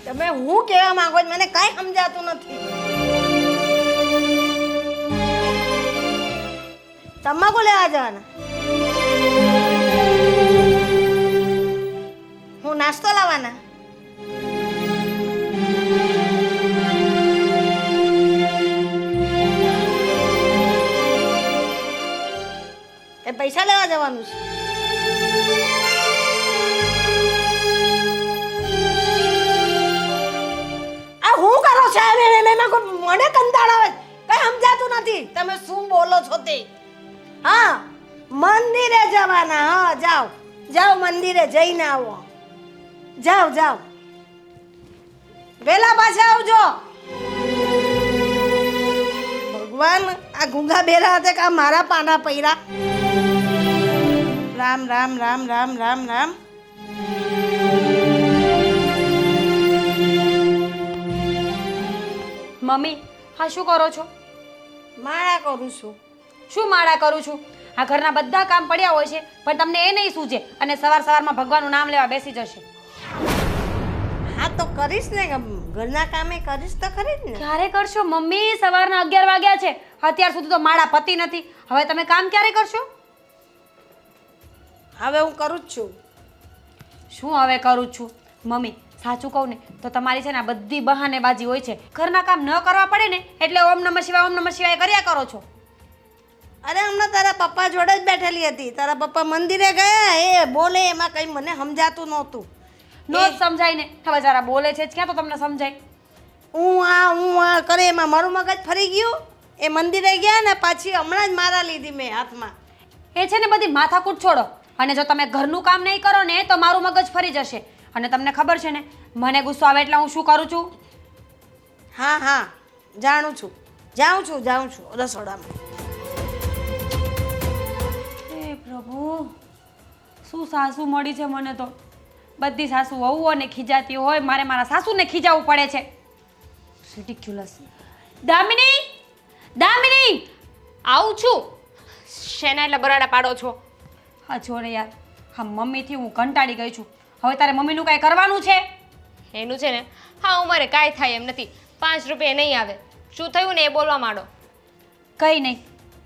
તમે હું કહેવા માંગો છો મને કાંઈ સમજાતું નથી. તમાકુ લેવા જવાના? હું નાસ્તો લાવવાના? એ પૈસા લેવા જવાનું છે? આ હું કરો છો? મને કંટાળો આવે, કઈ સમજાતું નથી તમે શું બોલો છો તે. હા, મંદિરે જવાના. હા, જાઓ જાઓ, મંદિરે જઈને આવો. જાઓ જાઓ, વેલા પાછા આવજો. ભગવાન, આ ગુંગા બેરા હતા કે મારા પાના પૈરા. રામ રામ રામ રામ રામ રામ. મમ્મી, હા શું કરો છો? માળા કરું છું. શું માળા કરું છું? આ ઘરના બધા કામ પડ્યા હોય છે પણ તમને એ નહીં સૂજે અને સવારમાં ભગવાનનું નામ લેવા બેસી જશે. હા તો કરીશ ને, ઘરના કામે કરીશ તો ખરી જ ને. ક્યારે કરશો મમ્મી? સવારના 11 વાગ્યા છે, અત્યાર સુધી તો માળા પતી નથી. હવે તમે કામ ક્યારે કરશો? હવે હું કરું જ છું. શું હવે કરું જ છું? મમ્મી સાચું કહું ને તો તમારી છે ને આ બધી બહાનેબાજી હોય છે. ઘરના કામ ન કરવા પડે ને એટલે ઓમ નમઃ શિવાય કર્યા કરો છો. અરે હમણાં તારા પપ્પા જોડે જ બેઠેલી હતી. તારા પપ્પા મંદિરે ગયા, એ બોલે એમાં કંઈ મને સમજાતું નહોતું. નો જ સમજાય ને, હવે જરા બોલે છે જ ક્યાં તો તમને સમજાય. હું આ કરે એમાં મારું મગજ ફરી ગયું. એ મંદિરે ગયા ને પાછી હમણાં જ મારા લીધી મેં હાથમાં. એ છે ને બધી માથાકૂટ છોડો, અને જો તમે ઘરનું કામ નહીં કરો ને તો મારું મગજ ફરી જશે. અને તમને ખબર છે ને મને ગુસ્સો આવે એટલે હું શું કરું છું? હા હા, જાણું છું. જાઉં છું રસોડામાં. હે પ્રભુ, શું સાસુ મળી છે મને તો. બધી સાસુ વહુઓને ખીજાતી હોય, મારે મારા સાસુને ખીજાવવું પડે છે. રિડિક્યુલસ. દામિની, દામિની, આવું છું. શેના એટલે બરાડા પાડો છો? હા જો ને યાર, હા મમ્મીથી હું કંટાળી ગઈ છું. હવે તારે મમ્મીનું કાંઈ કરવાનું છે? એનું છે ને, હા અમારે કાંઈ થાય એમ નથી. 5 રૂપિયા નહીં આવે. શું થયું ને એ બોલવા માંડો. કંઈ નહીં,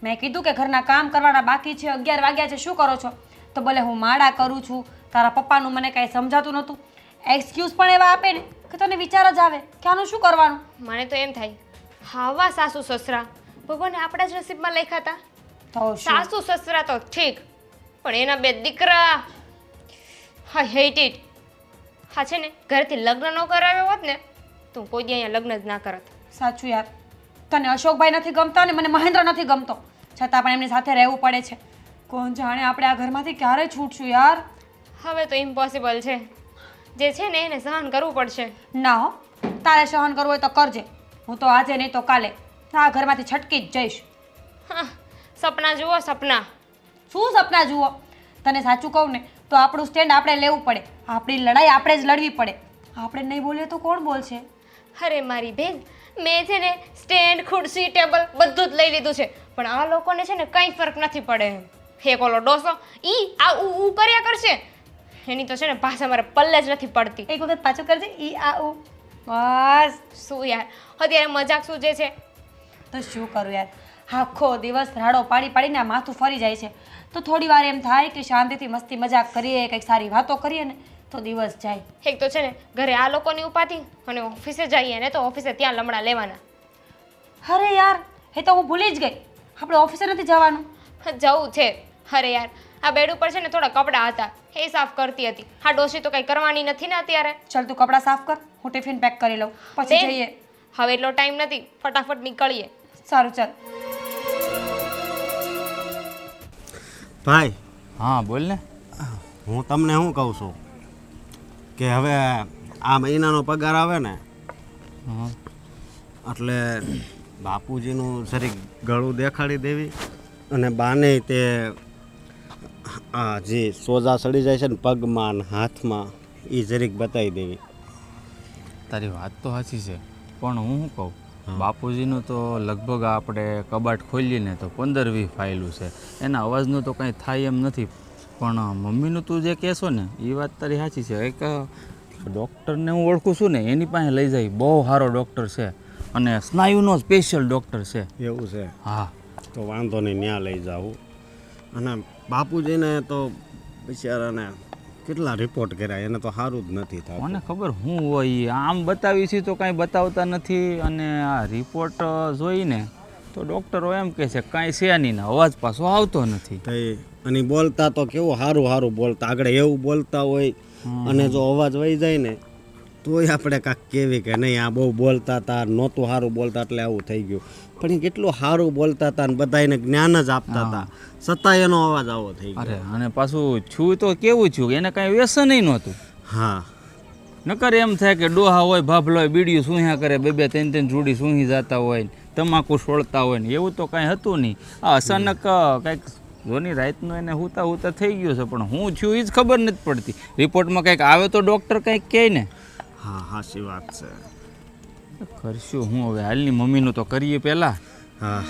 મેં કીધું કે ઘરના કામ કરવાના બાકી છે, 11 વાગ્યા છે, શું કરો છો? તો ભલે હું માળા કરું છું. તારા પપ્પાનું મને કાંઈ સમજાતું નહોતું. એક્સક્યુઝ પણ એવા આપે ને કે તને વિચાર જ આવે કે આનું શું કરવાનું. મને તો એમ થાય, હાવા સાસુ સસરા ભગવાને આપણા જ નસીબમાં લખ્યા હતા. તો શું? સાસુ સસરા તો ઠીક, પણ એના 2 દીકરા, હા હેટ ઇટ. હા છે ને, ઘરેથી લગ્ન ન કરાવ્યો હોત ને તો હું કોઈ દી અહીંયા લગ્ન જ ના કરત. સાચું યાર, તને અશોકભાઈ નથી ગમતા ને મને મહેન્દ્ર નથી ગમતો, છતાં પણ એમની સાથે રહેવું પડે છે. કોણ જાણે આપણે આ ઘરમાંથી ક્યારે છૂટશું યાર. હવે તો ઇમ્પોસિબલ છે. જે છે ને એને સહન કરવું પડશે. ના હો, તારે સહન કરવું હોય તો કરજે. હું તો આજે નહીં તો કાલે આ ઘરમાંથી છટકી જ જઈશ. હા, સપના જુઓ સપના. શું સપના જુઓ? તને સાચું કહું ને તો આપણું સ્ટેન્ડ આપણે લેવું પડે. આપણી લડાઈ આપણે જ લડવી પડે. આપણે નહીં બોલીએ તો કોણ બોલશે? અરે મારી બેન, મેં છે ને સ્ટેન્ડ, ખુરશી, ટેબલ બધું જ લઈ લીધું છે, પણ આ લોકોને છે ને કંઈ ફરક નથી પડે એમ. એક ઓલો ડોસો ઈ આ ઉ કર્યા કરશે, એની તો છે ને ભાષા મારે પલ્લે જ નથી પડતી. એક વખત પાછું કરજે, ઈ આ ઉ. બસ. શું યાર, અત્યારે મજાક સૂજે છે. તો શું કરું યાર, આખો દિવસ રાડો પાડી પાડીને આ માથું ફરી જાય છે. તો થોડી વાર એમ થાય કે શાંતિથી મસ્તી મજાક કરીએ, કંઈક સારી વાતો કરીએ ને તો દિવસ જાય. એક તો છે ને ઘરે આ લોકોની ઉપાધિ, અને ઓફિસે જઈએ ને તો ઓફિસે ત્યાં લમડા લેવાના. અરે યાર, એ તો હું ભૂલી જ ગઈ, આપણે ઓફિસે નથી જવાનું. જવું છે. અરે યાર, આ બેડ ઉપર છે ને થોડા કપડાં હતા, એ સાફ કરતી હતી. હા ડોશી તો કંઈ કરવાની નથી ને અત્યારે. ચાલ તું કપડાં સાફ કર, હું ટિફિન પેક કરી લઉં, પછી બેન, જઈએ. હવે એટલો ટાઈમ નથી, ફટાફટ નીકળીએ. સારું ચાલ. ભાઈ, હા બોલ ને. હું તમને શું કહું છું કે હવે આ મહિનાનો પગાર આવે ને હા એટલે બાપુજીનું જરીક ગળું દેખાડી દેવી, અને બાને તે આ જે સોજા સડી જાય છે ને પગમાં ને હાથમાં, એ જરીક બતાવી દેવી. તારી વાત તો સાચી છે, પણ હું શું કહું, બાપુજીનું તો લગભગ આપણે કબાટ ખોલીએ તો 15-20 ફાઇલું છે. એના અવાજનું તો કંઈ થાય એમ નથી. પણ મમ્મીનું તું જે કહેશો ને એ વાત તારી સાચી છે. એક ડૉક્ટરને હું ઓળખું છું ને એની પાસે લઈ જાય, બહુ સારો ડૉક્ટર છે અને સ્નાયુનો સ્પેશિયલ ડૉક્ટર છે. એવું છે હા, તો વાંધો નહીં, ત્યાં લઈ જાઉં. અને બાપુજીને તો બિચારાને કેટલા રિપોર્ટ કર્યા, એને તો સારું જ નથી થતું. મને ખબર હું હોય ઈ. આમ બતાવી છે તો કાંઈ બતાવતા નથી, અને આ રિપોર્ટ જોઈને તો ડૉક્ટરો એમ કહે છે કાંઈ છે નહીં ને અવાજ પાછો આવતો નથી. તઈ અને બોલતા તો કેવું સારું સારું બોલતા, આગળ એવું બોલતા હોય અને જો અવાજ વહી જાય ને તોય આપણે કાંક કેવી કે નહીં આ બહુ બોલતા હતા, નહોતું સારું બોલતા એટલે આવું થઈ ગયું. પણ એ કેટલું સારું બોલતા હતા ને બધાને જ્ઞાન જ આપતા હતા, છતાં એનો અવાજ આવો થઈ ગયો. અરે અને પાછું છું તો કેવું છું, એને કાંઈ વ્યસનય નહોતું. હા, નકર એમ થાય કે ડોહા હોય, ભાભલો હોય, બીડીયું સૂંહ્યા કરે, બે બે ત્રણ ત્રણ જોડી સૂંહી જતા હોય, તમાકુ છોડતા હોય ને, એવું તો કાંઈ હતું નહીં. આ અચાનક કાંઈક જોની રાતનું એને હુતા હુતા થઈ ગયું છે, પણ હું છું એ જ ખબર નથી પડતી. રિપોર્ટમાં કંઈક આવે તો ડૉક્ટર કંઈક કહે ને. હા, સાચી વાત છે. કરશું હું હવે, હાલની મમ્મીનું તો કરીએ પહેલાં. હા,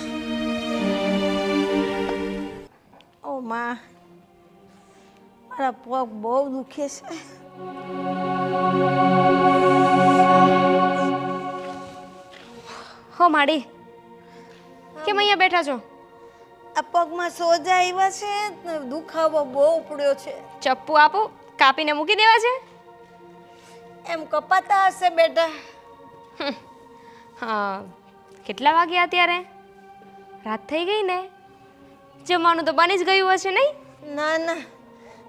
ઓ માં, મારા પગ બહુ દુખે છે. હો માડી, કેમ અહીંયા બેઠા છો? આ પગમાં સોજા આવ્યા છે ને દુખાવો બહુ પડ્યો છે. ચપ્પુ આપો, કાપીને મૂકી દેવા છે. એમ કપાતા હશે બેટા. હા, કેટલા વાગ્યા અત્યારે? રાત થઈ ગઈ ને, જમવાનું તો બની જ ગયું હશે નહીં? ના ના,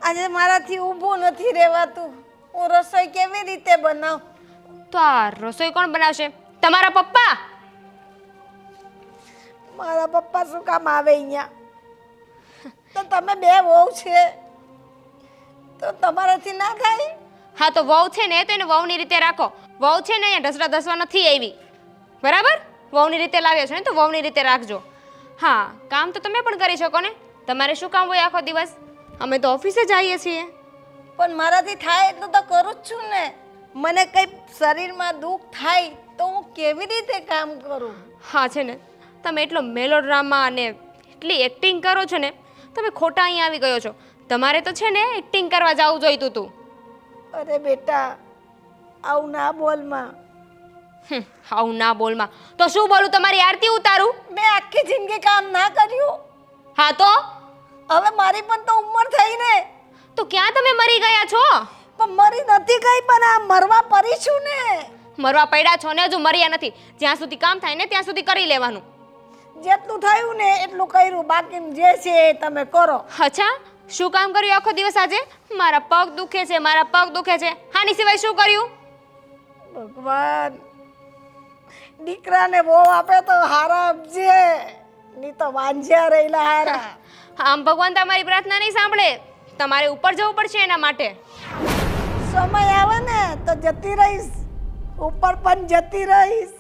આજે મારાથી ઊભું નથી રહેવાતું. હું રસોઈ કેવી રીતે બનાવું? તો આ રસોઈ કોણ બનાવશે? તમારા પપ્પા? મારા પપ્પા શું કામ આવે અહીંયા? તો તમે બે વહુ છે તો તમારાથી ના થાય? હા તો વહુ છે ને તો એને વહુની રીતે રાખો. વહુ છે ને અહીંયા ઢસડા ધસવા નથી આવી, બરાબર? વહુની રીતે લાવ્યા છો ને તો વહુની રીતે રાખજો. હા, કામ તો તમે પણ કરી શકો ને, તમારે શું કામ હોય આખો દિવસ? અમે તો ઓફિસે જઈએ છીએ. પણ મારાથી થાય એટલું તો કરું જ છું ને. મને કંઈ શરીરમાં દુઃખ થાય તો હું કેવી રીતે કામ કરું? હા છે ને, તમે એટલો મેલોડ્રામા અને એટલી એક્ટિંગ કરો છો ને, તમે ખોટા અહીંયા આવી ગયો છો. તમારે તો છે ને એક્ટિંગ કરવા જવું જોઈતું હતું. અરે બેટા, આવું ના બોલમાં. આવું ના બોલમાં તો શું બોલું? તમારી આરતી ઉતારું? મેં આખી જિંદગી કામ ના કર્યું. હા તો હવે મારી પણ તો ઉંમર થઈ ને. તો ક્યાં તમે મરી ગયા છો? પણ મરી નથી ગઈ, પણ આ મરવા પડી છું ને. મરવા પડ્યા છો ને, હજુ મર્યા નથી. જ્યાં સુધી કામ થાય ને ત્યાં સુધી કરી લેવાનું. જેટલું થયું ને એટલું કર્યું, બાકી જે છે એ તમે કરો. અચ્છા, શું કામ કર્યું આખો દિવસ આજે? મારા પગ દુખે છે, મારા પગ દુખે છે. હાની સિવાય શું કર્યું? ભગવાન, દીકરાને બહુ આપે તો હારા આપજે, નહીં તો વાંજ્યા રહેલા હારા. આમ ભગવાન તમારી પ્રાર્થના નહીં સાંભળે. તમારે ઉપર જવું પડશે એના માટે. સમય આવે ને તો જતી રહીશ, ઉપર પણ જતી રહીશ.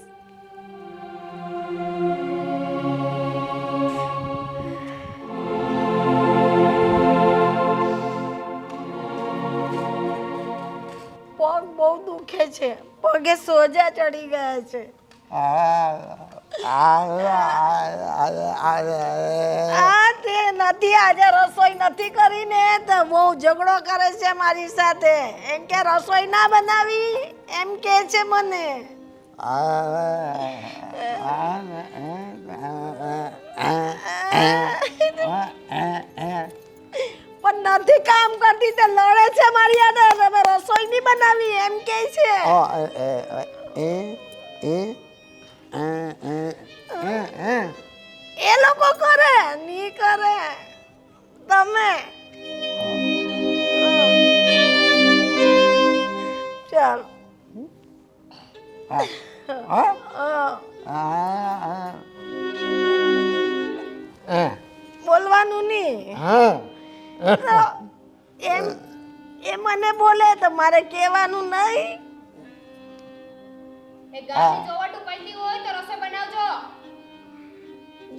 પગ બહુ દુખે છે, પગે સોજા ચડી ગયા છે. આ તે નથી, આજે રસોઈ નથી કરીને તો બહુ ઝઘડો કરે છે મારી સાથે. એમ કે રસોઈ ના બનાવી એમ કે છે મને. પણ નથી કામ કરતી તે લડે છે મારી હાથે. તમે રસોઈ નહીં બનાવી એમ કે છે. એ લોકો કરે, નહીં કરે તમે. ચાલ બોલવાનું નહીં. એમ એ મને બોલે તો મારે કહેવાનું નહીં.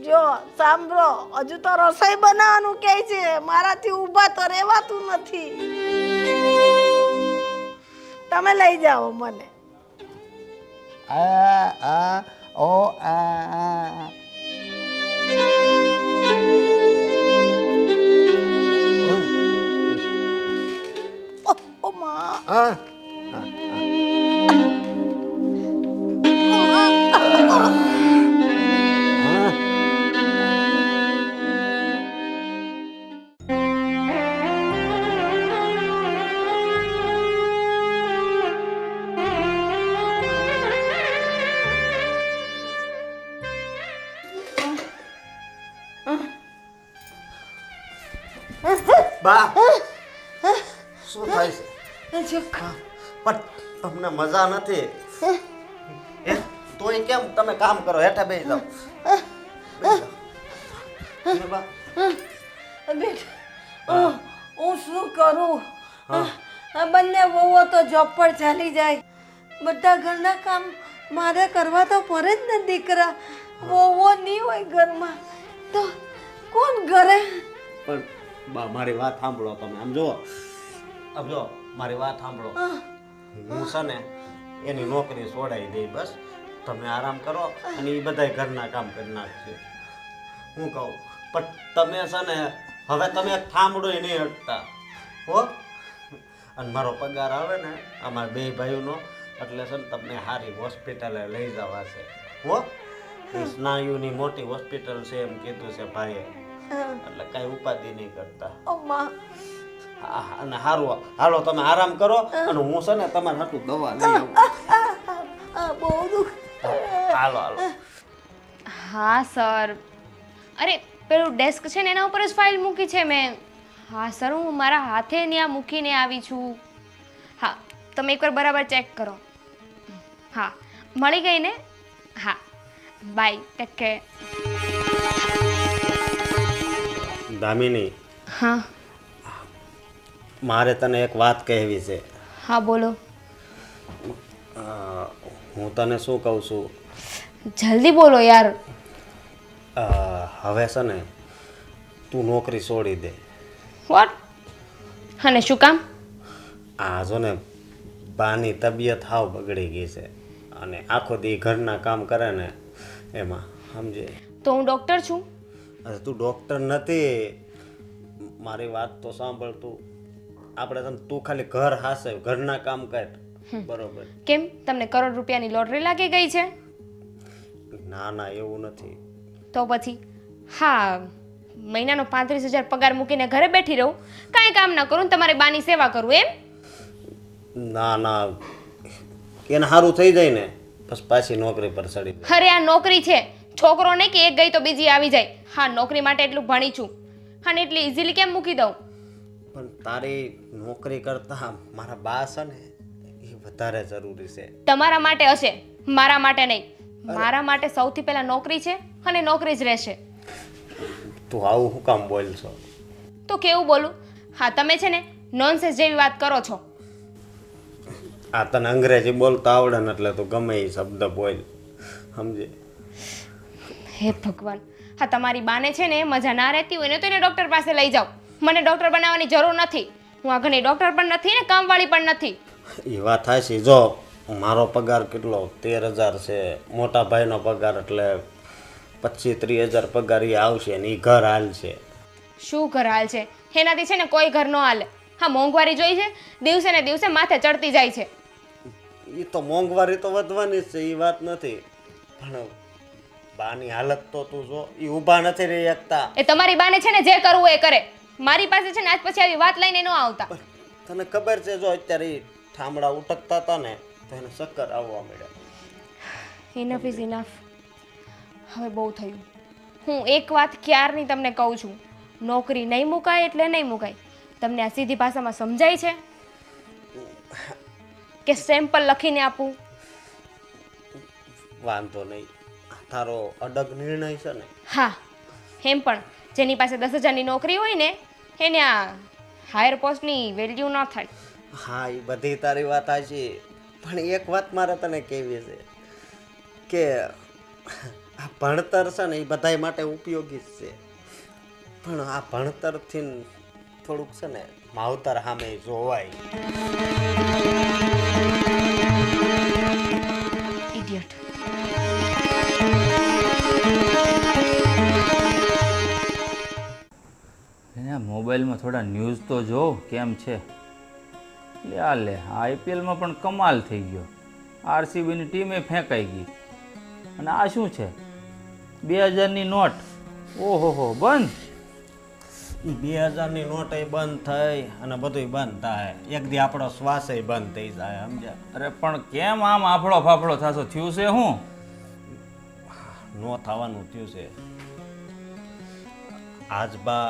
જો સાંભળો, હજુ તો રસોઈ બનાવવાનું કહે છે, મારાથી ઊભા તો રહેવાતું નથી. તમે લઈ જાઓ મને. ઓ માં, બા શું થાય છે? જો પણ તમને મજા નથી એ તોય કેમ તમે કામ કરો, હેઠા બેસી જાઓ. બેસી જાઓ. ને બા બેટ હું શું કરું? આ બંને વહુઓ તો જોબ પર ચાલી જાય, બધા ઘરના કામ મારે કરવા તો પડે જ ને દીકરા. વહુઓ નહીં હોય ઘરમાં તો કોણ કરે? પણ બા મારી વાત સાંભળો તમે. આમ જો મારી વાત સાંભળો. હું છે ને એની નોકરી છોડાવી દઈ, બસ તમે આરામ કરો અને એ બધાય ઘરના કામ કરી નાખશે. હું કહું પણ તમે છે ને હવે તમે એક થાંભળોય નહીં હટતા હો. અને મારો પગાર આવે ને અમારા બે ભાઈઓનો એટલે છે ને તમને સારી હોસ્પિટલે લઈ જવા છે હો. એ સ્નાયુની મોટી હોસ્પિટલ છે એમ કીધું છે ભાઈએ, એટલે કાંઈ ઉપાધિ નહીં કરતા. અમ્મા અને સારું હાલો તમે આરામ કરો અને હું છે ને તમારે હાટું દવા લઈ આવું. આ બહુ દુઃખ. હાલો હાલો. હા સર, અરે પેલું ડેસ્ક છે ને એના ઉપર જ ફાઇલ મૂકી છે મેં. હા સર, હું મારા હાથે ત્યાં મૂકીને આવી છું. હા, તમે એકવાર બરાબર ચેક કરો. હા, મળી ગઈ ને? હા, બાય, ટેક કેર. દામિની, હા મારે તને એક વાત કહેવી છે. હા બોલો. હું તને શું કહું છું, જલ્દી બોલો યાર. હવે છે ને તું નોકરી છોડી દે. વોટ? અને શું કામ? આ જો ને બાની તબિયત હાવ બગડી ગઈ છે અને આખો દી ઘરના કામ કરે ને એમાં સમજે. તો હું ડૉક્ટર છું. અરે તું ડૉક્ટર નથી, મારી વાત તો સાંભળ તું. આપણે તને તું ખાલી ઘર હાસે ઘરના કામ કર બરોબર. કેમ, તમને કરોડ રૂપિયાની લોટરી લાગી ગઈ છે? ના ના એવું નથી. તો પછી હા, મહિનાનો 35,000 પગાર મૂકીને ઘરે બેઠી રહું, કાંઈ કામ ના કરું, તમારી બાની સેવા કરું એમ? ના ના, એને સારું થઈ જાય ને બસ પાછી નોકરી પર ચડી જાય. અરે આ નોકરી છે, છોકરો નહીં કે એક ગઈ તો બીજી આવી જાય. હા, નોકરી માટે એટલું ભણી છું અને એટલી ઇઝીલી કેમ મૂકી દઉં? પણ તારી નોકરી કરતા મારા બા છે ને એ વધારે જરૂરી છે. તમારા માટે હશે, મારા માટે નહીં. મારા માટે સૌથી પહેલા નોકરી છે અને નોકરી જ રહેશે. તું આવું શું કામ બોલ છો? તો કેવું બોલું? હા, તમે છે ને નોનસેન્સ જેવી વાત કરો છો. આ તને અંગ્રેજી બોલતા આવડે ને એટલે તું ગમે એ શબ્દ બોલ સમજે. હે ભગવાન, હા તમારી બાને છે ને મજા ના રહેતી હોય ને તો એને ડૉક્ટર પાસે લઈ જાઓ. મને ડૉક્ટર બનાવવાની જરૂર નથી. હું આ ઘણી ડૉક્ટર પણ નથી ને કામવાળી પણ નથી. એ વાત થાય છે. જો મારો પગાર કેટલો 13,000 છે, મોટા ભાઈનો પગાર એટલે 25-30,000 પગાર એ આવશે ને એ ઘર હાલ છે. શું ઘર હાલ છે? એનાથી છે ને કોઈ ઘર ન હાલે. હા, મોંઘવારી જોઈ છે, દિવસે ને દિવસે માથે ચડતી જાય છે. એ તો મોંઘવારી તો વધવાની જ છે, એ વાત નથી, પણ બાની હાલત તો તું જો, એ ઊભા નથી રહી શકતા. એ તમારી બાને છે ને જે કરવું એ કરે. મારી પાસે છે ને આજ પછી આવી વાત લઈને ન આવતા. તને ખબર છે જો અત્યારે એ ઠામડા ઉટકતા હતા ને તો એને ચક્કર આવવા મળ્યા. Enough is enough. હવે બહુ થયું. હું એક વાત ક્યારની તમને કહું છું, નોકરી નહીં મુકાય એટલે નહીં મુકાય. તમને આ સીધી ભાષામાં સમજાય છે કે સેમ્પલ લખીને આપું? વાંધો નહીં, તારો અડગ નિર્ણય છે ને. હા, એમ પણ જેની પાસે 10,000ની નોકરી હોય ને એને આ હાયર પોસ્ટની વેલ્યુ ન થાય. હા, એ બધી તારી વાત સાચી, પણ એક વાત મારે તને કહેવી છે કે આ ભણતર છે ને એ બધાય માટે ઉપયોગી જ છે, પણ આ ભણતરથી થોડુંક છે ને માવતર સામે જોવાય. ઇડિયટ. એને મોબાઈલમાં થોડા ન્યૂઝ તો જો કેમ છે. લે આ લે, આઈપીએલમાં પણ કમાલ થઈ ગયો. આરસીબીની ટીમે ફેંકાઈ ગઈ. અને આ શું છે? 2000ની નોટ. ઓહો હો, બંધ. 2000ની નોટ એ બંધ થઈ અને બધું બંધ થાય, એક દી આપણો શ્વાસ બંધ થઈ જાય સમજ્યા. અરે પણ કેમ આમ આફળો ફાફળો થાશો? થયું છે શું? નો થવાનું થયું છે. આજ બા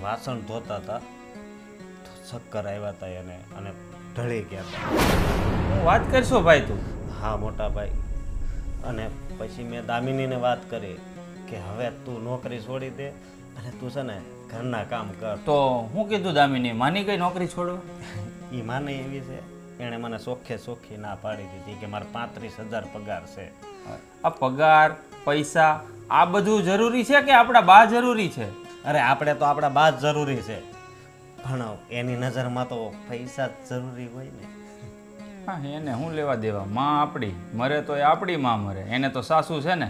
વાસણ ધોતા હતા ચક્કર આવ્યા હતા એને અને ઢળી ગયા હતા. હું વાત કરશો ભાઈ તું? હા મોટા ભાઈ. અને પછી મેં દામિનીને વાત કરી કે હવે તું નોકરી છોડી દે અને તું છે ને ઘરના કામ કર. તો હું કીધું દામિની માની ગઈ નોકરી છોડવા? એ માને એવી છે, એણે મને ચોખ્ખી ના પાડી દીધી કે મારે 35,000 પગાર છે. આ પગાર પૈસા આ બધું જરૂરી છે કે આપણા બા જરૂરી છે? અરે આપણે તો આપણા બા જ જરૂરી છે, પણ એની નજરમાં તો પૈસા જ જરૂરી હોય ને. હા, એને શું લેવા દેવા? માં આપણી મરે તો એ આપણી માં મરે, એને તો સાસુ છે ને.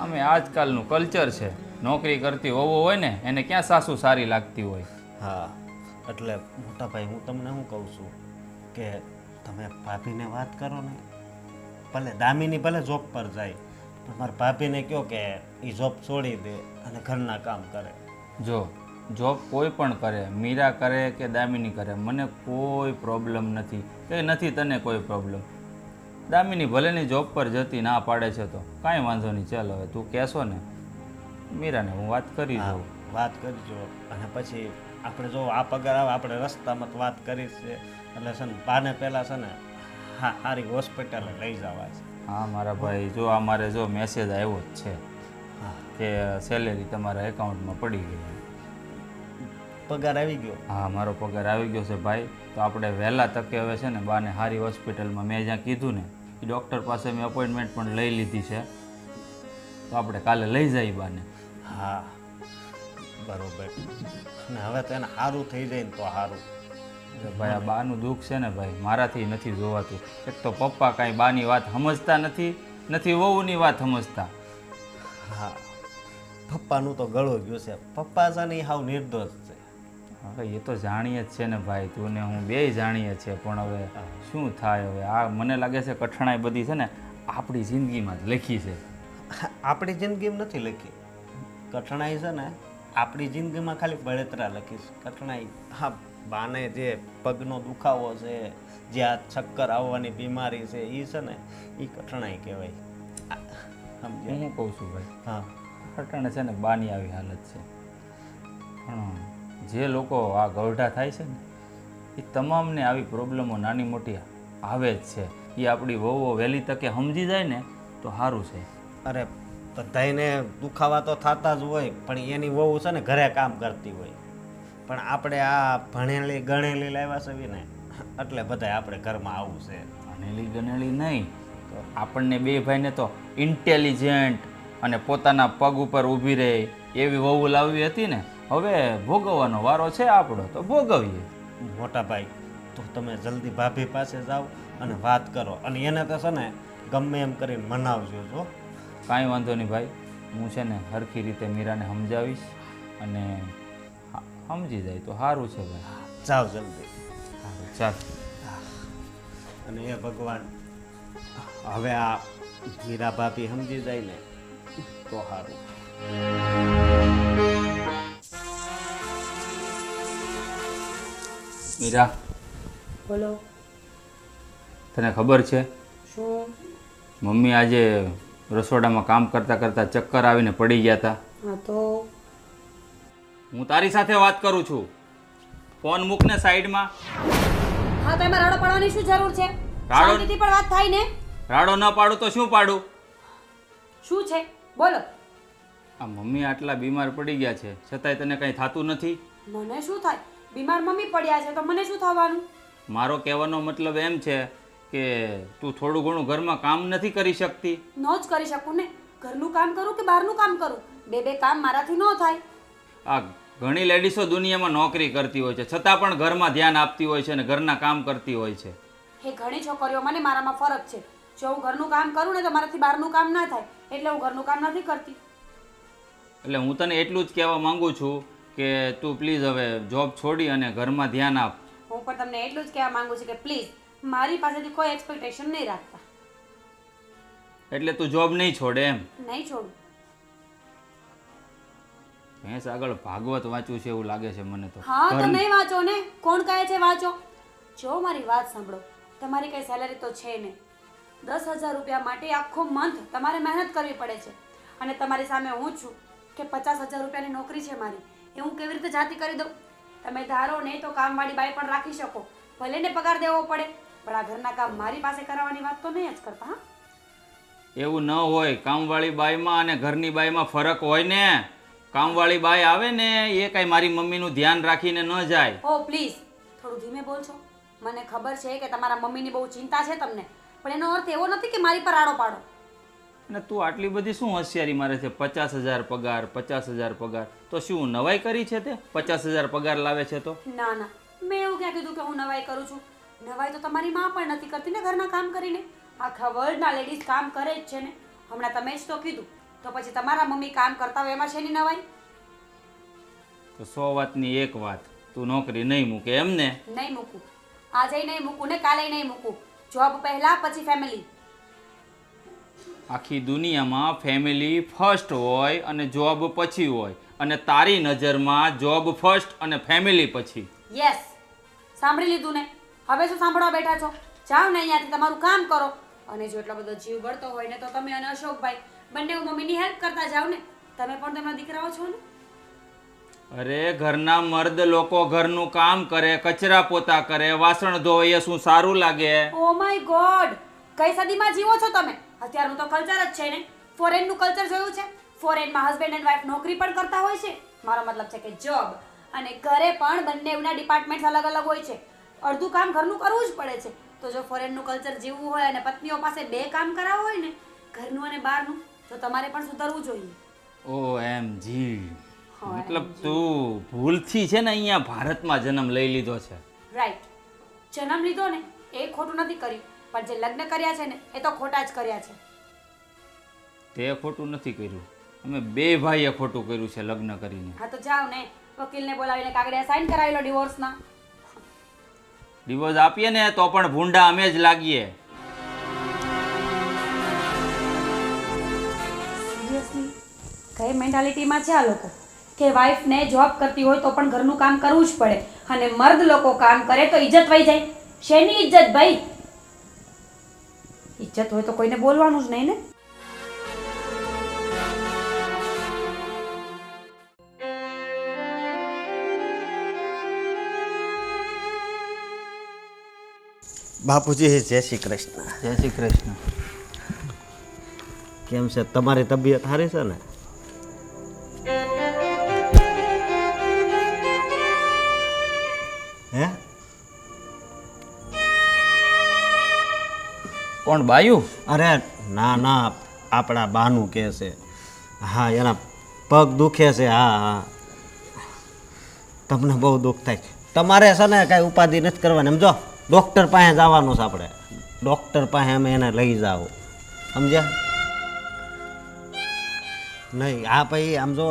અમે આજકાલનું કલ્ચર છે, નોકરી કરતી વહુ હોય ને એને ક્યાં સાસુ સારી લાગતી હોય. હા, એટલે મોટા ભાઈ હું તમને શું કહું છું કે તમે ભાભીને વાત કરો ને, ભલે દામિની ભલે જોબ પર જાય પણ મારા ભાભીને કહો કે એ જોબ છોડી દે અને ઘરના કામ કરે. જો જોબ કોઈ પણ કરે, મીરા કરે કે દામિની કરે, મને કોઈ પ્રોબ્લેમ નથી. કે નથી તને કોઈ પ્રોબ્લેમ? દામિની ભલેની જોબ પર જતી ના પાડે છે તો કાંઈ વાંધો નહીં. ચાલ હવે તું કહેશો ને મીરાને હું વાત કરી હા, દઉં. વાત કરજો. અને પછી આપણે જો આ પગાર આવે આપણે રસ્તામાં તો વાત કરી છે એટલે છે ને બાને પહેલાં છે ને હા સારી હોસ્પિટલે લઈ જવા છે. હા મારા ભાઈ, જો અમારે જો મેસેજ આવ્યો જ છે કે સેલેરી તમારા એકાઉન્ટમાં પડી ગઈ. પગાર આવી ગયો? હા, મારો પગાર આવી ગયો છે ભાઈ. તો આપણે વહેલા તકે હવે છે ને બાને સારી હોસ્પિટલમાં, મેં જ્યાં કીધું ને એ ડૉક્ટર પાસે મેં અપોઇન્ટમેન્ટ પણ લઈ લીધી છે, તો આપણે કાલે લઈ જઈએ બાને. હા બરોબર. અને હવે તો એને સારું થઈ જાય ને તો સારું. ભાઈ આ બાનું દુઃખ છે ને ભાઈ, મારાથી નથી જોવાતું. એક તો પપ્પા કાંઈ બાની વાત સમજતા નથી વહુની વાત સમજતા. હા, પપ્પાનું તો ગળું ગયું છે. પપ્પા છે ને એ હાવ નિર્દોષ છે. હવે એ તો જાણીએ જ છે ને ભાઈ, તું ને હું બેય જાણીએ છીએ. પણ હવે શું થાય હવે? આ મને લાગે છે કઠણાઈ બધી છે ને આપણી જિંદગીમાં જ લખી છે. આપણી જિંદગીમાં નથી લખી કઠણાઈ, છે ને આપણી જિંદગીમાં ખાલી બળતરા લખીશ. કઠણાઈ હા બાને જે પગનો દુખાવો છે, જે આ ચક્કર આવવાની બીમારી છે એ છે ને એ કઠણાઈ કહેવાય. હું સમજ્યા? શું કહું છું ભાઈ, હા અટાણે છે ને બાની આવી હાલત છે. પણ જે લોકો આ ગૌઢા થાય છે ને એ તમામને આવી પ્રોબ્લેમો નાની મોટી આવે જ છે. એ આપણી વહુઓ વહેલી તકે સમજી જાય ને તો સારું છે. અરે બધાયને દુખાવા તો થતા જ હોય, પણ એની વહુ છે ને ઘરે કામ કરતી હોય. પણ આપણે આ ભણેલી ગણેલી લાવ્યા છે ને એટલે બધાય આપણે ઘરમાં આવું છે. ભણેલી ગણેલી નહીં તો આપણને બે ભાઈને તો ઇન્ટેલિજન્ટ અને પોતાના પગ ઉપર ઊભી રહે એવી વહુ લાવવી હતી ને. હવે ભોગવવાનો વારો છે આપણો, તો ભોગવીએ. મોટા ભાઈ તો તમે જલ્દી ભાભી પાસે જાઓ અને વાત કરો, અને એને તો છે ને ગમે એમ કરીને મનાવજો. જો કાંઈ વાંધો નહીં ભાઈ, હું છે ને સરખી રીતે મીરાને સમજાવીશ અને સમજી જાય તો સારું છે ભાઈ. જાઓ જલ્દી. સારું ચાલ. અને એ ભગવાન હવે આ મીરા ભાભી સમજી જાય ને તો સારું. મીરા, બોલો તને ખબર છે શું? મમ્મી આજે રસોડામાં કામ કરતાં કરતાં ચક્કર આવીને પડી ગયા હતા. હા તો હું તારી સાથે વાત કરું છું. ફોન મૂકને સાઈડમાં. હા તો એમાં રાડો પાડવાની શું જરૂર છે? શાંતિથી પણ વાત થાય ને. રાડો ન પાડું તો શું પાડું? શું છે બોલો. આ મમ્મી આટલા બીમાર પડી ગયા છે છતાંય તને કંઈ થતું નથી? મને શું થાય? બીમાર મમ્મી પડ્યા છે તો મને શું થવાનું? મારો કહેવાનો મતલબ એમ છે કે તું થોડું ઘણું ઘરમાં કામ નથી કરી શકતી? ન જ કરી શકું ને. ઘરનું કામ કરું કે બહારનું કામ કરું, બે કામ મારાથી ન થાય. આ ઘણી લેડીઝો દુનિયામાં નોકરી કરતી હોય છે છતાં પણ ઘરમાં ધ્યાન આપતી હોય છે અને ઘરના કામ કરતી હોય છે. એ ઘણી છોકરીઓમાં ને મારામાં ફરક છે. જો હું ઘરનું કામ કરું ને તો મારાથી બહારનું કામ ના થાય, એટલે હું ઘરનું કામ નથી કરતી. એટલે હું તને એટલું જ કહેવા માંગુ છું કે તું પ્લીઝ હવે જોબ છોડી અને ઘરમાં ધ્યાન આપ. હું પણ તમને એટલું જ કહેવા માંગુ છું કે પ્લીઝ મારી પાસેથી કોઈ એક્સપેક્ટેશન નહીં રાખતા. એટલે તું જોબ નહીં છોડે એમ? નહીં છોડું. ભેંસ આગળ ભાગવત વાંચવું છે એવું લાગે છે મને તો. હા તો નહીં વાંચો ને. કોણ કહે છે વાંચો? જો મારી વાત સાંભળો, તમારી કઈ સેલેરી તો છે નહીં. 10,000 રૂપિયા માટે આખો મંથ તમારે મહેનત કરવી પડે છે, અને તમારી સામે હું છું કે 50,000 રૂપિયાની નોકરી છે મારી, એ હું કેવી રીતે જાતી કરી દઉં? તમે ધારો નહીં તો કામવાળી બાઈ પણ રાખી શકો, ભલે ને પગાર દેવો પડે, પણ આ ઘરના કામ મારી પાસે કરાવવાની વાત તો નહીં જ કરતા. હા, એવું ન હોય. કામવાળી બાઈમાં અને ઘરની બાઈમાં ફરક હોય ને. કામવાળી બાઈ આવે ને એ કાંઈ મારી મમ્મીનું ધ્યાન રાખીને ન જાય. ઓ પ્લીઝ થોડું ધીમે બોલશો. મને ખબર છે કે તમારા મમ્મીની બહુ ચિંતા છે તમને, પણ એનો અર્થ એવો નથી કે મારી પર આડો પાડો. અને તું આટલી બધી શું હોશિયારી મારે છે? 50,000 પગાર, 50,000 પગાર, તો શું નવાઈ કરી છે તે? 50,000 પગાર લાવે છે તો? ના ના, મેં એવું ક્યાં કીધું કે હું નવાઈ કરું છું? નવાઈ તો તમારી માં પણ નથી કરતી ને ઘરના કામ કરીને. આખા વર્લ્ડના લેડીઝ કામ કરે જ છે ને. હમણાં તમે જ તો કીધું, તો પછી તમારા મમ્મી કામ કરતા હોય એમાં શેની નવાઈ? તો 100 વાતની એક વાત, તું નોકરી નહીં મૂકે એમ ને? નહીં મૂકું, આજે નહીં મૂકું ને કાલે નહીં મૂકું. જોબ પહેલા પછી ફેમિલી. આખી દુનિયામાં ફેમિલી ફર્સ્ટ હોય અને જોબ પછી હોય, અને તારી નજરમાં જોબ ફર્સ્ટ અને ફેમિલી પછી. યસ, સાંભળી લીધું ને? હવે શું સાંભળવા બેઠા છો? જાઓ ને અહીંયાથી તમારું કામ કરો. અને જો એટલો બધો જીવ બળતો હોય ને તો તમે અને અશોકભાઈ બંને મમ્મીની હેલ્પ કરતા જાઓ ને. તમે પણ તેમના દીકરાઓ છો ને. અરે ઘરના મર્દ લોકો ઘરનું કામ કરે, કચરા પોતા કરે, વાસણ ધોવે, એ શું સારું લાગે? ઓ માય ગોડ, કઈ સદીમાં જીવો છો તમે? અત્યારનું તો કલ્ચર જ છે ને. ફોરેનનું કલ્ચર જોયું છે? ફોરેનમાં હસબન્ડ એન્ડ વાઈફ નોકરી પણ કરતા હોય છે. મારો મતલબ છે કે જોબ. અને ઘરે પણ બંનેના ડિપાર્ટમેન્ટ અલગ અલગ હોય છે. અડધું કામ ઘરનું કરવું જ પડે છે. તો જો ફોરેનનું કલ્ચર જીવવું હોય અને પત્નીઓ પાસે 2 કામ કરાવવું હોય ને, ઘરનું અને બહારનું, તો તમારે પણ સુધરવું જોઈએ. OMG, મતલબ તું ભૂલથી છે ને અહીંયા ભારતમાં જન્મ લઈ લીધો છે. રાઈટ, જન્મ લીધો ને એ ખોટું નથી કર્યું, પણ જે લગ્ન કર્યા છે ને એ તો ખોટા જ કર્યા છે. તે ખોટું નથી કર્યું, અમે 2 ભાઈએ ખોટું કર્યું છે લગ્ન કરીને. હા તો જાઓ ને, વકીલને બોલાવીને કાગળિયા સાઈન કરાવી લો ડિવોર્સના. ડિવોર્સ આપીએ ને તો પણ ભૂંડા અમે જ લાગીએ. સિરિયસલી કઈ મેન્ટાલિટીમાં છે આ લોકો કે વાઈફને જોબ કરતી હોય તો પણ ઘરનું કામ કરવું જ પડે, અને મર્દ લોકો કામ કરે તો ઇજ્જત વહી જાય. શેની ઇજ્જત ભાઈ? ઇજ્જત હોય તો કોઈને બોલવાનું જ નહીં ને. બાપુજી જય શ્રી કૃષ્ણ. જય શ્રી કૃષ્ણ. કેમ છે તમારી તબિયત સારી છે ને? હે? કોણ બાયું? અરે ના ના, આપણા બાનું કે છે. હા, એના પગ દુખે છે. હા હા, તમને બહુ દુઃખ થાય. તમારે છે ને કાંઈ ઉપાધિ નથી કરવાની. સમજો, ડૉક્ટર પાસે જવાનું છે આપણે. ડૉક્ટર પાસે અમે એને લઈ જાઓ, સમજ્યા? નહીં, આ પછી આમ જો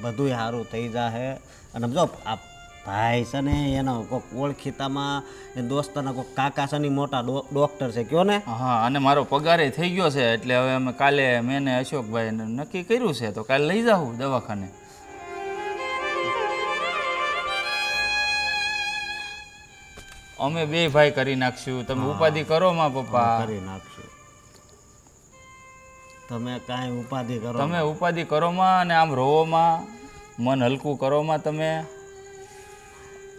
બધું સારું થઈ જશે. અને સમજો આ ભાઈ છે ને એનો કોઈક ઓળખીતામાં એ દોસ્તના કોઈક કાકા છે ને મોટા ડૉક્ટર છે, કયો ને? હા, અને મારો પગારે થઈ ગયો છે એટલે હવે અમે કાલે મેં ને અશોકભાઈ નક્કી કર્યું છે તો કાલે લઈ જાઉં દવાખાને. અમે 2 ભાઈ કરી નાખશું. તમે ઉપાધિ કરો માં પપ્પા. કરી નાખશું. તમે કાંઈ ઉપાધિ કરો. તમે ઉપાધિ કરો માં અને આમ રોવો માં, મન હલકું કરો માં તમે.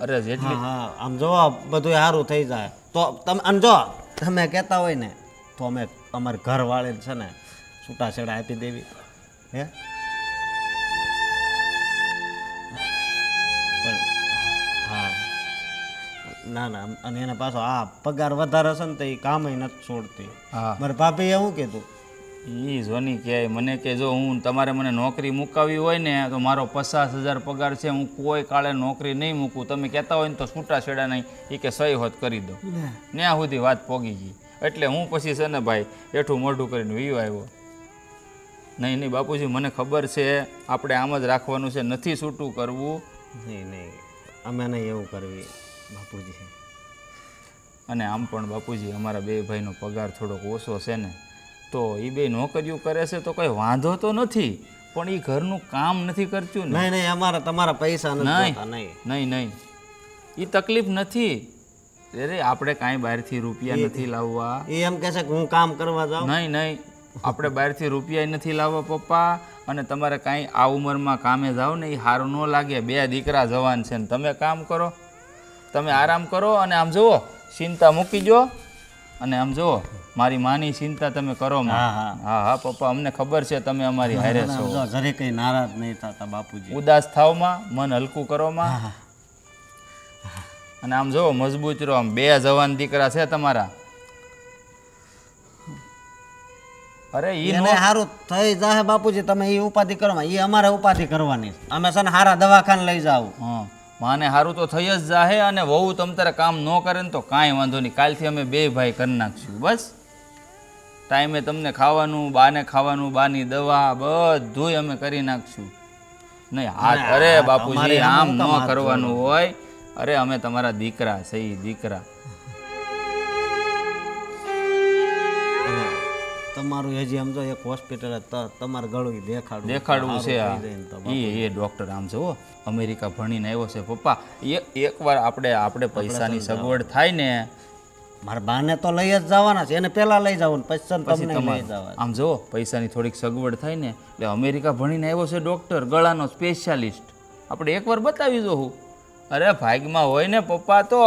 અરે જેટલી હા, આમ જો બધું સારું થઈ જાય તો તમે. અને જો તમે કહેતા હોય ને તો અમે અમારી ઘરવાળી છે ને છૂટાછેડા આપી દેવી. હે? હા, ના ના, અને એને પાછો આ પગાર વધારે છે ને તો એ કામ નથી છોડતી. હા, મારા ભાભીએ શું કીધું? ઈ જોની કહે મને કે જો હું તમારે મને નોકરી મુકાવી હોય ને તો મારો 50,000 પગાર છે, હું કોઈ કાળે નોકરી નહીં મૂકું. તમે કહેતા હોય ને તો છૂટાછેડા નહીં, એ કે સહી હોત કરી દો. ત્યાં સુધી વાત પોગી ગઈ. એટલે હું પછી છે ને ભાઈ એઠું મોઢું કરીને વીયો આવ્યો. નહીં નહીં બાપુજી, મને ખબર છે આપણે આમ જ રાખવાનું છે, નથી છૂટું કરવું. નહીં નહીં, અમે નહીં એવું કરવી બાપુજી. અને આમ પણ બાપુજી અમારા 2 ભાઈનો પગાર થોડોક ઓછો છે ને, તો એ 2 નોકરીઓ કરે છે તો કંઈ વાંધો તો નથી, પણ એ ઘરનું કામ નથી કરતું ને. નહીં નહીં, અમારા તમારા પૈસા નથી જોતા. નહીં નહીં નહીં, એ તકલીફ નથી. અરે આપણે કાંઈ બહારથી રૂપિયા નથી લાવવા. એ એમ કહે છે કે હું કામ કરવા જાઉં. નહીં નહીં, આપણે બહારથી રૂપિયા નથી લાવવા પપ્પા, અને તમારે કાંઈ આ ઉંમરમાં કામે જાઓ ને એ સારું ન લાગે. 2 દીકરા જવાન છે ને તમે કામ કરો, તમે આરામ કરો. અને આમ જુઓ, ચિંતા મૂકી જો, અને આમ જુઓ મારી માની ચિંતા તમે કરો માં. હા, હા હા પપ્પા, અમને ખબર છે તમે અમારી હારે છો. જો જરી કઈ નારાજ નહીં થતા બાપુજી. ઉદાસ થાવ માં, મન હલકું કરો માં. અને આમ જુઓ મજબૂત રહો. આમ 2 જવાન દીકરા છે તમારા. અરે ઈ એને સારું થઈ જાય બાપુજી, તમે એ ઉપાધિ કરો માં. એ અમારે ઉપાધિ કરવાની છે. અમે છે ને સારા દવાખાને લઈ જાવ. હા, માને સારું તો થઈ જ જાહે. અને વહુ તમ તારે કામ ન કરે ને તો કાંઈ વાંધો નહીં. કાલથી અમે 2 ભાઈ કરી નાખશું. બસ ટાઈમે તમને ખાવાનું, બાને ખાવાનું, બાની દવા બધુંય અમે કરી નાખશું. નહીં હાથ, અરે બાપુજી આમ ન કરવાનું હોય. અરે અમે તમારા દીકરા છે, દીકરા. તમારું હજી આમ જો એક હોસ્પિટલ તમારે ગળું દેખાડવું છે. એ ડૉક્ટર આમ જુઓ અમેરિકા ભણીને આવ્યો છે પપ્પા. એકવાર આપણે પૈસાની સગવડ થાય ને. મારા બાને તો લઈ જ જવાના છે, એને પહેલા લઈ જવાનું, પછી તમને લઈ જવા. આમ જુઓ પૈસાની થોડીક સગવડ થાય ને એટલે અમેરિકા ભણીને આવ્યો છે ડૉક્ટર, ગળાનો સ્પેશિયાલિસ્ટ. આપણે એકવાર બતાવી જોવું. અરે ભાગમાં હોય ને પપ્પા, તો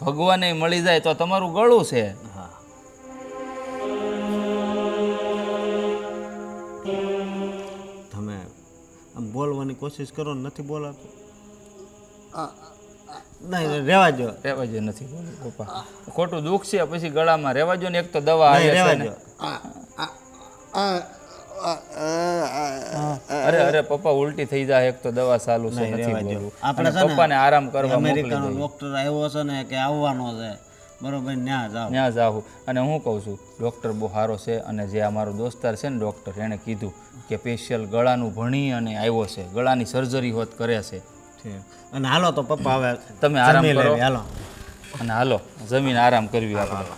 ભગવાને મળી જાય તો તમારું ગળું છે. હા, તમે આમ બોલવાની કોશિશ કરો ને નથી બોલાતું. નહીં રેવા જો, રહેવા જો, નથી બોલું પપ્પા. ખોટું દુઃખ છે પછી ગળામાં. રહેવા જો ને, એક તો દવા આવે છે ને. અરે પપ્પા ઉલટી થઈ જાય, એક તો દવા ચાલુ છે, નથી બોલવું. આપણે અને પપ્પાને આરામ કરવા મોકલી અમેરિકાનો દઈએ. ડોક્ટર આવ્યો છે ને કે આવવાનો છે, બરોબર, ન્યા જાવ. ત્યાં જાઉં. અને હું કહું છું ડૉક્ટર બહુ સારો છે. અને જે અમારો દોસ્તાર છે ને ડૉક્ટર, એણે કીધું કે સ્પેશિયલ ગળાનું ભણી અને આવ્યો છે, ગળાની સર્જરી હોત કરે છે. અને હાલો તો પપ્પા હવે તમે આરામ જમી કરો. લેવી, હાલો. અને હાલો જમીન આરામ કરવી આપણે.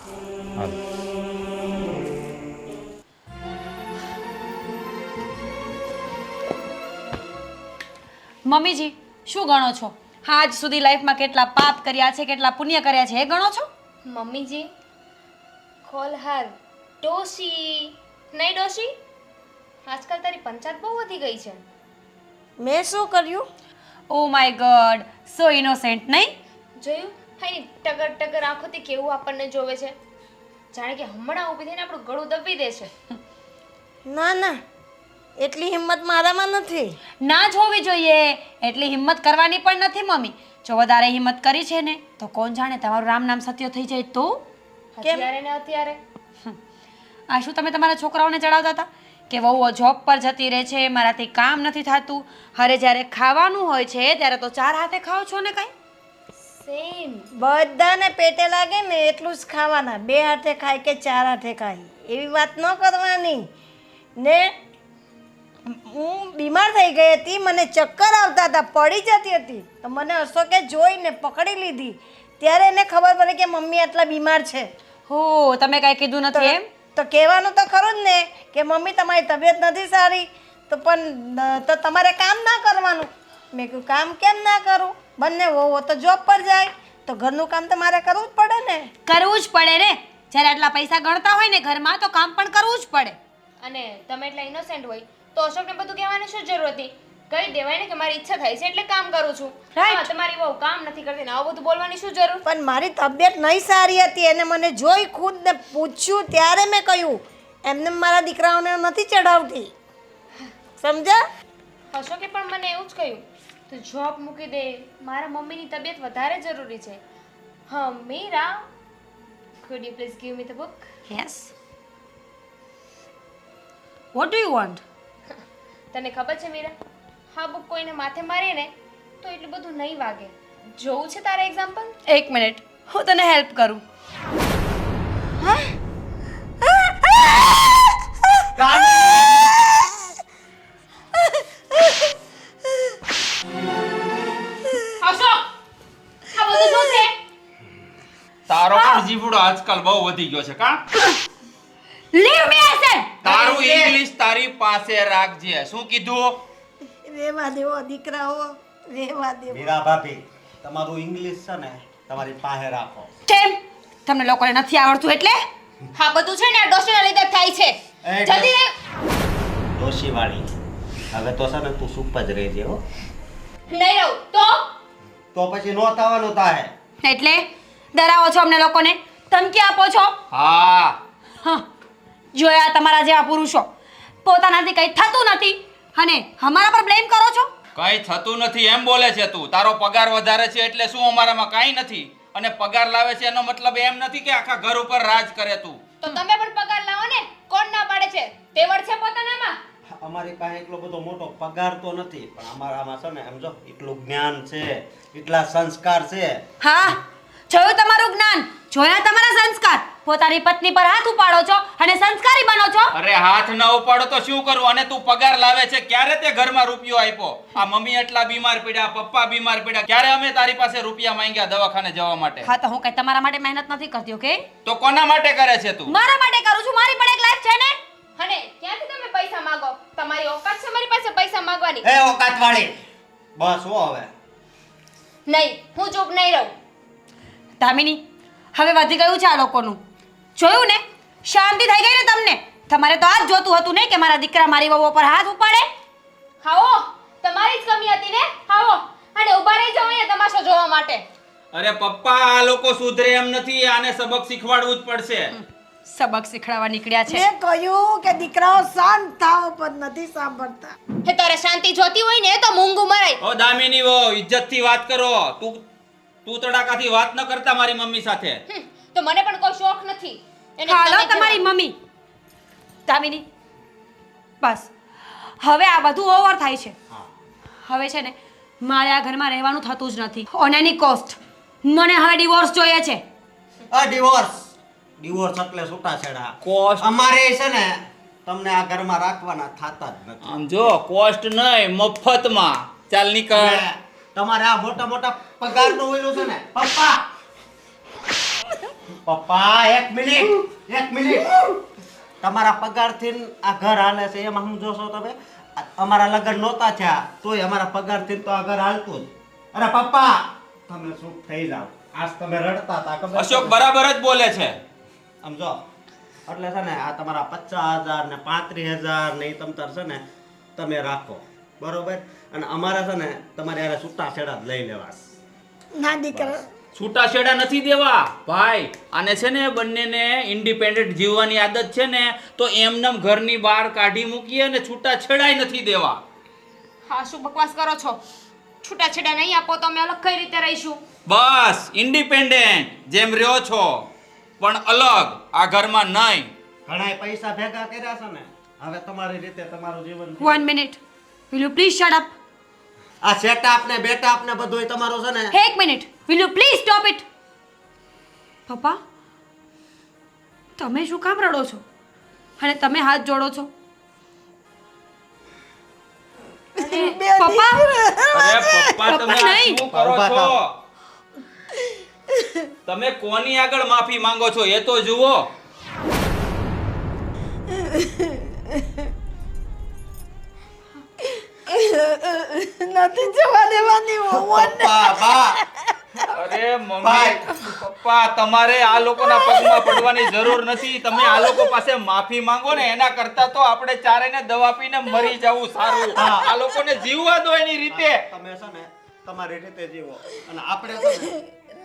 હાલો. મમ્મીજી શું ગણો છો? આજ સુધી લાઈફમાં કેટલા પાપ કર્યા છે, કેટલા પુણ્ય કર્યા છે, એ ગણો છો? મમ્મીજી કોલ હર ડોશી. નહીં ડોશી, આજકાલ તારી પંચાયત બહુ વધી ગઈ છે. મેં શું કર્યું? Oh my God, so innocent. નહીં જોયું? હાઈ ટગર ટગર આંખોથી કેવું આપણને જોવે છે, જાણે કે હમણાં ઊભી થઈને આપણું ગળું દબી દે છે. ના ના, એટલી હિંમત મારામાં નથી. ના જ હોવી જોઈએ. એટલી હિંમત કરવાની પણ નથી મમ્મી. જો વધારે હિંમત કરી છે ને તો કોણ જાણે તમારું રામ નામ સત્ય થઈ જાય તો. અત્યારે ને અત્યારે આ શું તમે તમારા છોકરાઓને ચડાવતા હતા કે વહુઓ જોબ પર જતી રહે છે, મારાથી કામ નથી થતું? અરે જ્યારે ખાવાનું હોય છે ત્યારે તો 4 હાથે ખાઓ છો ને. કાંઈ સેમ. બધાને પેટે લાગે ને એટલું જ ખાવાના. 2 હાથે ખાય કે 4 હાથે ખાય એવી વાત ન કરવાની. ને હું બીમાર થઈ ગઈ હતી, મને ચક્કર આવતા હતા, પડી જતી હતી, તો મને અશોકે જોઈને પકડી લીધી. ત્યારે એને ખબર પડી કે મમ્મી આટલા બીમાર છે. હો, તમે કાંઈ કીધું નથી એમ? તો કહેવાનું તો ખરું જ ને કે મમ્મી તમારી તબિયત નથી સારી, તો પણ તો તમારે કામ ના કરવાનું. મેં કહ્યું કામ કેમ ના કરું? બંને વહુઓ તો જોબ પર જાય, તો ઘરનું કામ તો મારે કરવું જ પડે ને. કરવું જ પડે ને. જ્યારે આટલા પૈસા ગણતા હોય ને ઘરમાં તો કામ પણ કરવું જ પડે. અને તમે એટલા ઇનોસેન્ટ હોય તો અશોકને બધું કહેવાની શું જરૂર હતી? કહી દેવાય ને કે મારી ઈચ્છા થાય છે એટલે કામ કરું છું. હા, તમારી વહુ કામ નથી કરતી ને આવું બધું બોલવાની શું જરૂર? પણ મારી તબિયત નહીં સારી હતી, એને મને જોઈ ખુદને પૂછ્યું ત્યારે મેં કહ્યું. એમને મારા દીકરાઓને નથી ચડાવતી, સમજ્યા? અશોકે પણ મને એવું જ કહ્યું, તું જોબ મૂકી દે, મારા મમ્મીની તબિયત વધારે જરૂરી છે. હા Meera, could you please give me the book? Yes. What do you want? તને ખબર છે મીરા, હા બુક કોઈને માથે મારે ને તો એટલું બધું નહીં વાગે. જોવું છે તારે એક્ઝામ્પલ? 1 મિનિટ, હું તને હેલ્પ કરું. અશોક, આ બધું શું છે? તારો પણ જીવડો આજકાલ બહુ વધી ગયો છે કા? Leave me I said. તારું ઇંગ્લિશ તારી પાસે રાખજે. શું કીધું? રેવા દેવો દીકરાઓ, રેવા દેવો. મીરા ભાભી, તમારું ઇંગ્લિશ છે ને તમારી પાસે રાખો. કેમ? તમને લોકોને નથી આવડતું એટલે? હા બધું છે ને આ ડોશીના લીધે જ થાય છે. એ જલ્દી રહે. ડોશીવાળી, હવે તો છે ને તું ચૂપ જ રહેજે હો. નહીં રહું તો તો પછી નો થવાનું થાય. એટલે ડરાવો છો અમને લોકોને, ધમકી આપો છો. હા હા, જોયા તમારા જેવા પુરુષો, પોતાનાથી કંઈ થતું નથી અને અમારા પર બ્લેમ કરો છો. કઈ થતું નથી એમ બોલે છે તું. તારો પગાર વધારે છે એટલે શું અમારામાં કાંઈ નથી, અને પગાર લાવે છે એનો મતલબ એમ નથી કે આખા ઘર ઉપર રાજ કરે તું. તો તમે પણ પગાર લાવો ને. કોણ ના પાડે છે? તેવડ છે પોતાનામાં. અમારી પાસે એટલો બધો મોટો પગાર તો નથી, પણ અમારામાં છે ને સમજો એટલું જ્ઞાન છે, એટલા સંસ્કાર છે. હા, જોયું તમારું જ્ઞાન, જોયા તમારા સંસ્કાર. પોતાની પત્ની પર હાથ ઉપાડો છો અને સંસ્કારી બનો છો. અરે હાથ ન ઉપાડો તો શું કરવું? અને તું પગાર લાવે છે, ક્યારે તે ઘરમાં રૂપિયો આપ્યો? આ મમ્મી એટલા બીમાર પડ્યા, પપ્પા બીમાર પડ્યા, ક્યારે અમે તારી પાસે રૂપિયા માંગ્યા દવાખાને જવા માટે? હા, તો હું કઈ તમારા માટે મહેનત નથી કરતી, ઓકે? તો કોના માટે કરે છે તું? મારા માટે કરું છું, મારી પણ એક લાઈફ છે ને. અને ક્યાંથી તમે પૈસા માંગો? તમારી ઓકાત છે મારી પાસે પૈસા માંગવાની? એ ઓકાત વાળી, બસ હો હવે. નહીં, હું ચૂપ નહીં રહું. દામિની, હવે વધી ગયું છે આ લોકોનું. જોયું ને, શાંતિ થઈ ગઈ ને તમને? તમારે તો આ જ જોતું હતું ને કે મારા દીકરા મારી વહુ પર હાથ ઉપાડે. હાવો, તમારી જ કમી હતી ને. હાવો અને ઊભા રહી જાઓ અહીંયા તમાશો જોવા માટે. અરે પપ્પા, આ લોકો સુધરે એમ નથી, આને સબક શીખવાડવું જ પડશે. સબક શીખડાવવા નીકળ્યા છે. મેં કહ્યું કે દીકરાઓ શાંત થાવ, પણ નથી સાંભળતા. હે, તારે શાંતિ જોતી હોય ને તો મૂંગું મરાય. ઓ દામિની વો, ઇજ્જતથી વાત કરો. તું તડાકાથી વાત ન કરતા મારી મમ્મી સાથે. તો મને પણ કોઈ શોખ નથી. એને હાલો તમે તમારી જવા. મમ્મી. દામિની, બસ હવે આ બધું ઓવર થાય છે. હવે છે ને મારે આ ઘરમાં રહેવાનું થતું જ નથી. ઓન એની કોસ્ટ મને હવે ડિવોર્સ જોઈએ છે. આ ડિવોર્સ એટલે છૂટાછેડા. કોસ્ટ અમારે છે ને તમને આ ઘરમાં રાખવાના થાતા જ નથી. આમ જો, કોસ્ટ નહીં, મફતમાં. ચાલ નીકળ. હવે તમારે આ મોટા મોટા પગાર નું ઓલું છે ને પપ્પા. પપ્પા, એક મિનિટ. તમારા પગારથી આ ઘર હાલે છે એમાં હું જોશો તમે? અમારા લગ્ન નહોતા થયા તોય અમારા પગારથી તો આ ઘર હાલતું જ. અરે પપ્પા, તમે શું થઈ જાવ? આજ તમે રડતા હતા ખબર છે? અશોક બરાબર જ બોલે છે. સમજો એટલે છે ને આ તમારા 50,000 ને 35,000 ને ઈ તમતાર છે ને તમે રાખો, બરોબર? અને અમારે છે ને તમારે યારે છૂટાછેડા જ લઈ લેવા. ના દીકરા, છૂટાછેડા નથી દેવા ભાઈ. આને છે ને બંનેને ઇન્ડિપેન્ડન્ટ જીવવાની આદત છે ને, તો એમનેમ ઘરની બહાર કાઢી મૂકીએ ને છૂટાછેડાય નથી દેવા. હા, શું બકવાસ કરો છો? છૂટાછેડા નહીં આપો તો અમે અલગ કઈ રીતે રહીશું? બસ ઇન્ડિપેન્ડન્ટ જેમ રહ્યો છો, પણ અલગ. આ ઘરમાં નહીં. ઘણાય પૈસા ભેગા કર્યા છે ને, હવે તમારી રીતે તમારું જીવન. 1 minute, will you please shut up? આ સેટઅપ ને બેટઅપ ને બધુંય તમારું છે ને. એક minute, will you please stop it? પપ્પા, તમે શું કામ રડો છો અને તમે હાથ જોડો છો? પપ્પા, અરે પપ્પા, તમે પપ્પા આ નહીં. શું કરો ઉભા છો? થાઓ. તમે કોની આગળ માફી માંગો છો એ તો જુઓ. નથી જવા દેવાની વહુઓને. પપ્પા, બા. અરે મમ્મી, ભાઈ. પપ્પા, તમારે આ લોકોના પગમાં પડવાની જરૂર નથી. તમે આ લોકો પાસે માફી માંગો ને એના કરતા તો આપણે ચારેયને દવા પીને મરી જવું સારું. આ લોકોને જીવવા દો એની રીતે. તમે છે ને તમારી રીતે જીવો અને આપણે છે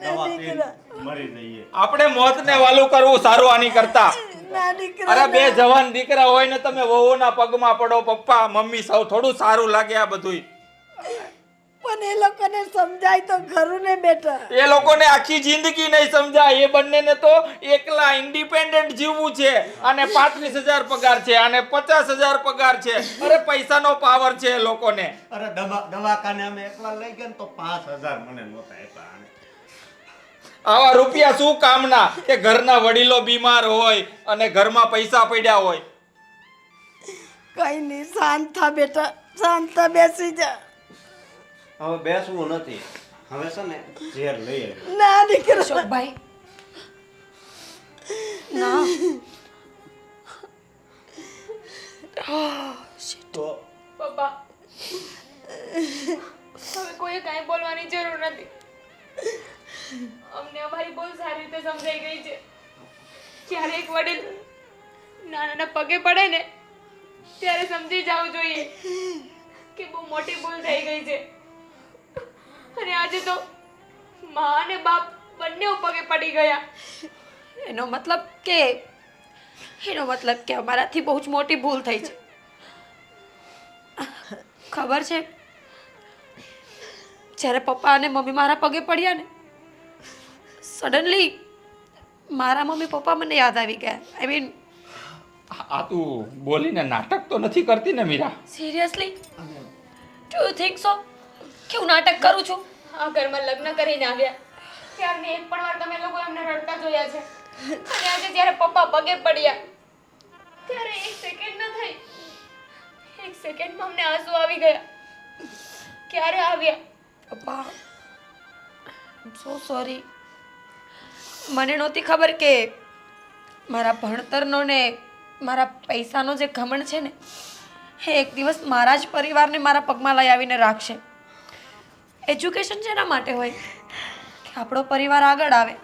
ને દવા પીને મરી જઈએ. આપણે મોતને વાલું કરવું સારું આની કરતા. ના દીકરા, અરે બે જવાન દીકરા હોય ને તમે વહુના પગમાં પડો. પપ્પા મમ્મી સૌ થોડું સારું લાગે આ બધુંય. પણ એ લોકોને સમજાય તો ખરું ને બેટા. એ લોકોને આખી જિંદગી નહીં સમજાય. એ બંનેને તો એકલા ઇન્ડિપેન્ડન્ટ જીવવું છે. આને 35,000 પગાર છે, આને 50,000 પગાર છે. અરે પૈસાનો પાવર છે એ લોકોને. અરે દવાખાને અમે એકવાર લઈ ગયા ને તો 5,000 મને નહોતા આપ્યા. આવા રૂપિયા શું કામના કે ઘરના વડીલો બીમાર હોય અને ઘરમાં પૈસા પડ્યા હોય. કઈ નહીં, શાંત થા બેટા, શાંત થા, બેસી જા. હવે બેસવું નથી, હવે છે ને ઝેર લઈ આવી. ના દીકરા, અશોકભાઈ, ના. તો પપ્પા, હવે કોઈ કાંઈ બોલવાની જરૂર નથી. અમને અમારી બહુ સારી રીતે સમજાઈ ગઈ છે. જ્યારે એક વડીલ નાના પગે પડે ને ત્યારે સમજી જવું જોઈએ કે બહુ મોટી ભૂલ થઈ ગઈ છે. અને આજે તો મા અને બાપ બંને પગે પડી ગયા. એનો મતલબ કે અમારાથી બહુ જ મોટી ભૂલ થઈ છે. ખબર છે, જ્યારે પપ્પા અને મમ્મી મારા પગે પડ્યા ને, સડનલી મારા મમ્મી પપ્પા મને યાદ આવી ગયા. આઈ મીન, આ તું બોલીને નાટક તો નથી કરતી ને Meera? Seriously do you think so કે હું નાટક કરું છું? આ ઘરમાં લગ્ન કરીને આવ્યા ત્યારની એક પણ વાર તમે લોકો એમને રડતા જોયા છે. અને આજે જ્યારે પપ્પા પગે પડ્યા ત્યારે એક સેકન્ડ ન થઈ, એક સેકન્ડમાં અમને આંસુ આવી ગયા. ક્યારે આવ્યા? પપ્પા, આઈ સો સોરી. મને નહોતી ખબર કે મારા ભણતરનો ને મારા પૈસાનો જે ઘમંડ છે ને, એ એક દિવસ મારા જ પરિવારને મારા પગમાં લઈ આવીને રાખશે. એજ્યુકેશન જેના માટે હોય કે આપણો પરિવાર આગળ આવે,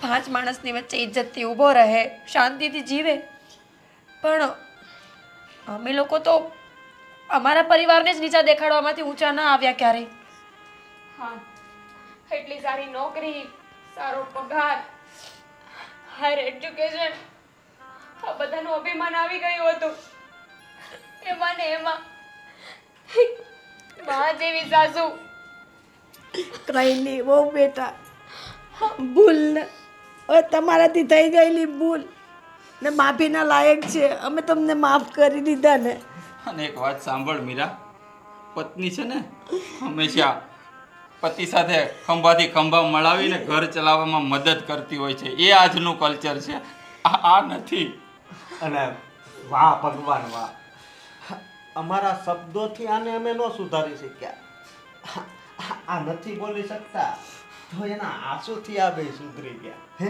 5 માણસની વચ્ચે ઇજ્જતથી ઊભો રહે, શાંતિથી જીવે. પણ અમે લોકો તો અમારા પરિવારને જ નીચા દેખાડવામાંથી ઊંચા ના આવ્યા ક્યારેય. હા, એટલી સારી નોકરી, સારો પગાર, હાયર એજ્યુકેશન, આ બધાનું અભિમાન આવી ગયું હતું. એમાં ને એમાં મા જેવી સાસુ. કઈ નહીં બહુ બેટા, ભૂલ ને હવે તમારાથી થઈ ગયેલી ભૂલ ને માફીના લાયક છે. અમે તમને માફ કરી દીધા ને. અને એક વાત સાંભળ મીરા, પત્ની છે ને હંમેશા પતિ સાથે ખંભાથી ખંભા મળાવીને ઘર ચલાવવામાં મદદ કરતી હોય છે. એ આજનું કલ્ચર છે, આ નથી. અને વાહ ભગવાન વાહ, અમારા શબ્દોથી આને અમે ન સુધારી શક્યા. આ નથી બોલી શકતા તો એના આંસુથી આ બે સુધરી ગયા. હે